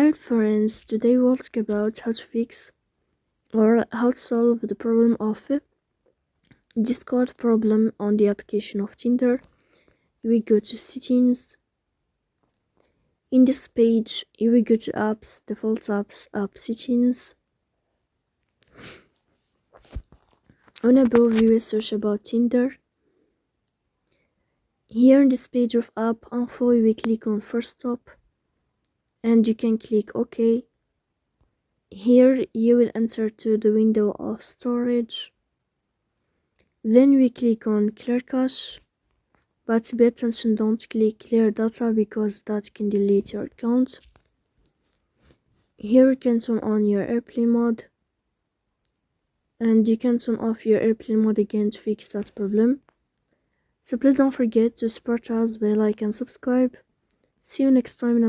Hi friends, today we'll talk about how to fix or how to solve the problem of Discord problem on the application of Tinder. We go to settings. In this page, you will go to apps, default apps, app settings. On above, you will search about Tinder. Here in this page of app info, you will click on first stop and you can click OK. Here you will enter to the window of storage. Then we click on clear cache, but pay attention, don't click clear data because that can delete your account. Here you can turn on your airplane mode and you can turn off your airplane mode again to fix that problem. So please don't forget to support us by like and subscribe. See you next time in